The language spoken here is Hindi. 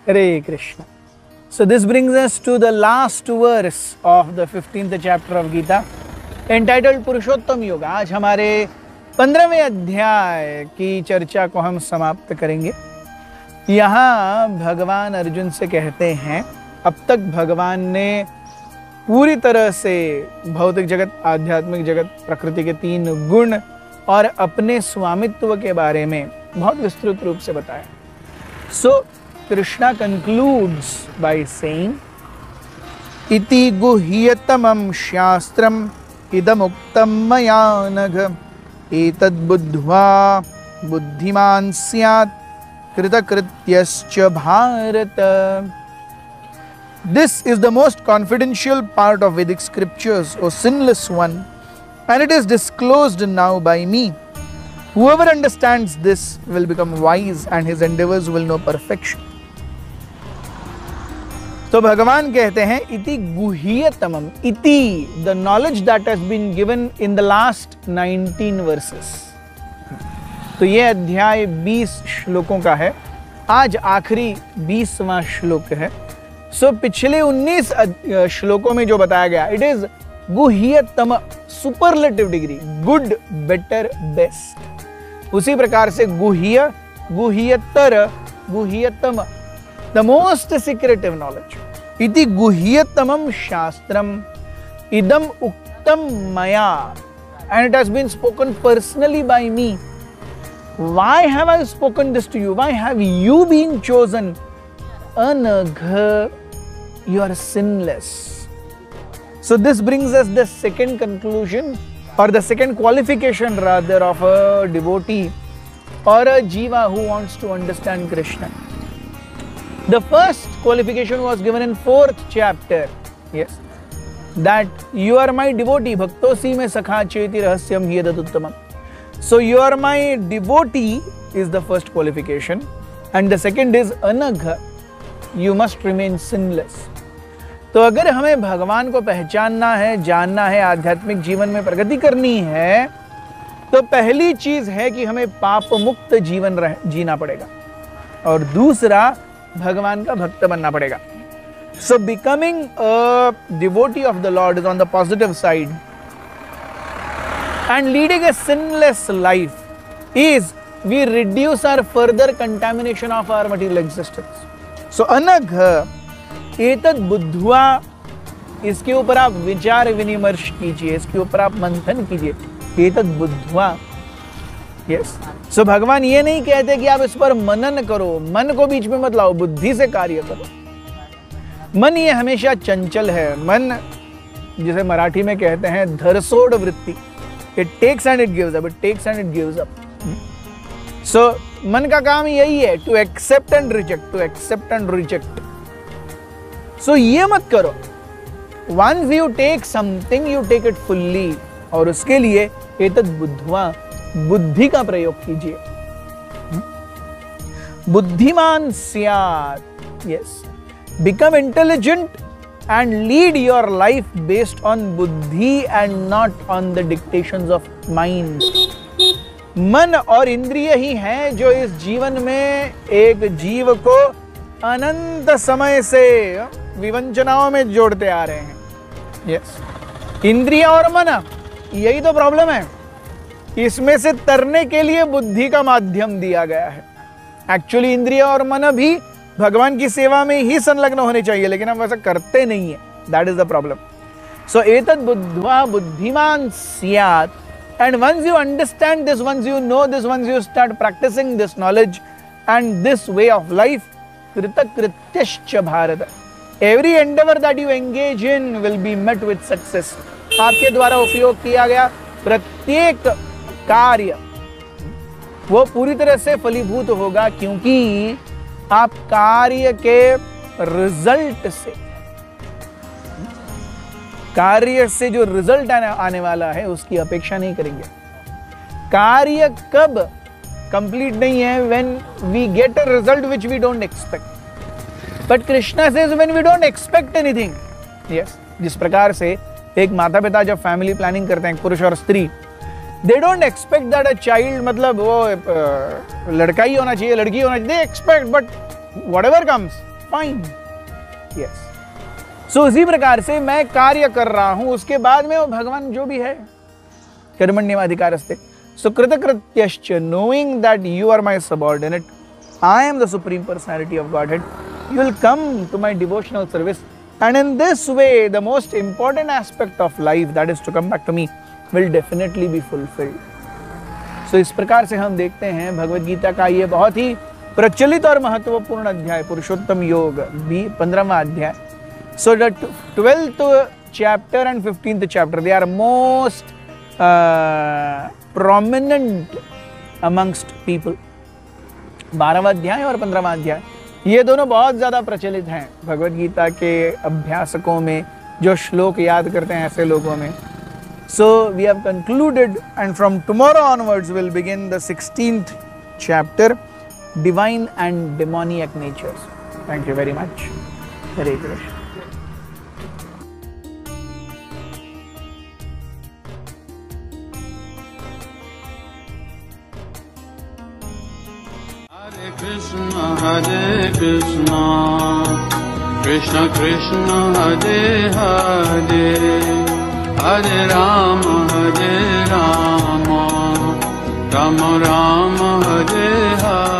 Hare Krishna. So this brings us to the last verse of the 15th chapter of Gita, entitled पुरुषोत्तम योग. आज हमारे 15वें अध्याय की चर्चा को हम समाप्त करेंगे. यहाँ भगवान अर्जुन से कहते हैं, अब तक भगवान ने पूरी तरह से भौतिक जगत, आध्यात्मिक जगत, प्रकृति के 3 गुण और अपने स्वामित्व के बारे में बहुत विस्तृत रूप से बताया. So Krishna concludes by saying, इति गुह्यतमं शास्त्रम् इदमुक्तं मया नघ एतद् बुद्ध्वा बुद्धिमान् स्यात् कृतकृत्यश्च Bharat. This is the most confidential part of Vedic scriptures, O sinless one, and it is disclosed now by me. Whoever understands this will become wise and his endeavors will know perfection. तो भगवान कहते हैं इति गुह्यतमम, इति the knowledge that has been given in the last 19 verses. तो ये अध्याय 20 श्लोकों का है. आज आखिरी 20वां श्लोक है. सो पिछले 19 श्लोकों में जो बताया गया, इट इज गुह्यतम, superlative degree, good, better, best. उसी प्रकार से गुह्य, गुह्यतर, गुह्यतम, द मोस्ट सीक्रेटिव नॉलेज. इति गुह्यतमं शास्त्रम इदम उक्तम मया, and it has been spoken personally by me. Why have I spoken this to you? Why have you been chosen? Anagha, you are sinless. So this brings us the second conclusion, or the second qualification rather, of a devotee or a jiva who wants to understand Krishna. The first qualification was given in 4th chapter. Yes, that you are my devotee. Bhaktosi me sakha cheti rahasyam hyadaduttamam. So you are my devotee is the first qualification, and the second is anagha. You must remain sinless. तो अगर हमें भगवान को पहचानना है, जानना है, आध्यात्मिक जीवन में प्रगति करनी है, तो पहली चीज है कि हमें पाप मुक्त जीवन जीना पड़ेगा, और दूसरा भगवान का भक्त बनना पड़ेगा. So becoming a devotee of the Lord is on the positive side, and leading a sinless life is we reduce our further contamination of our material existence. So anagha एतद बुद्ध्वा, इसके ऊपर आप विचार विनिमर्श कीजिए, इसके ऊपर आप मंथन कीजिए. एतद बुद्ध्वा, यस. सो भगवान ये नहीं कहते कि आप इस पर मनन करो, मन को बीच में मत लाओ, बुद्धि से कार्य करो. मन ये हमेशा चंचल है. मन जिसे मराठी में कहते हैं धरसोड़ वृत्ति. It takes and it gives up, it takes and it gives up. So मन का काम यही है, to accept and reject, to accept and reject. So ये मत करो. Once you take something, you take it fully, और उसके लिए एतद बुद्ध्वा, बुद्धि का प्रयोग कीजिए. बुद्धिमान स्यात्, yes. Become intelligent and lead your life based on buddhi and not on the dictations of mind. मन और इंद्रिय ही हैं जो इस जीवन में एक जीव को अनंत समय से विवंचनाओं में जोड़ते आ रहे हैं. यस, इंद्रिय और मन, यही तो प्रॉब्लम है. इसमें से तरने के लिए बुद्धि का माध्यम दिया गया है. एक्चुअली इंद्रिय और मन भी भगवान की सेवा में ही संलग्न होने चाहिए, लेकिन हम वैसा करते नहीं है. That is the problem. So एतद् बुद्ध्वा बुद्धिमान स्यात्. And once you understand this, once you know this, once you start practicing this knowledge and this way of life, kritakrityascha bharata, every endeavor that you engage in will be met with success. आपके द्वारा उपयोग किया गया प्रत्येक कार्य वो पूरी तरह से फलीभूत होगा, क्योंकि आप कार्य के रिजल्ट से, कार्य से जो रिजल्ट आने वाला है उसकी अपेक्षा नहीं करेंगे. कार्य कब कंप्लीट नहीं है? When we get a result which we don't expect. But Krishna says when we don't expect anything. Yes, जिस प्रकार से एक माता पिता जब फैमिली प्लानिंग करते हैं, पुरुष और स्त्री, they don't expect that a child, मतलब वो लड़का ही होना चाहिए, लड़की होना चाहिए. They expect, but whatever comes, fine. Yes, so इसी प्रकार से मैं कार्य कर रहा हूं, उसके बाद में वो भगवान जो भी है, कर्मण्येवाधिकारस्ते, सो कृतकृत्यश्च, knowing that you are my subordinate, I am the supreme personality of Godhead, you will come to my devotional service, and in this way the most important aspect of life, that is to come back to me, will definitely be fulfilled. So इस प्रकार से हम देखते हैं भगवद गीता का ये बहुत ही प्रचलित और महत्वपूर्ण अध्याय पुरुषोत्तम योग 15वां अध्याय. So the 12th chapter and 15th chapter, they are most prominent amongst people. 12वां अध्याय और 15वां अध्याय ये दोनों बहुत ज्यादा प्रचलित हैं भगवद गीता के अभ्यासकों में, जो श्लोक याद करते हैं ऐसे लोगों में. So we have concluded, and from tomorrow onwards we'll begin the 16th chapter, divine and demoniac natures. Thank you very much. Hare Krishna. Hare Krishna, Krishna Krishna Hare Hare, Hare Rama Hare Rama, Rama Rama Hare Hare.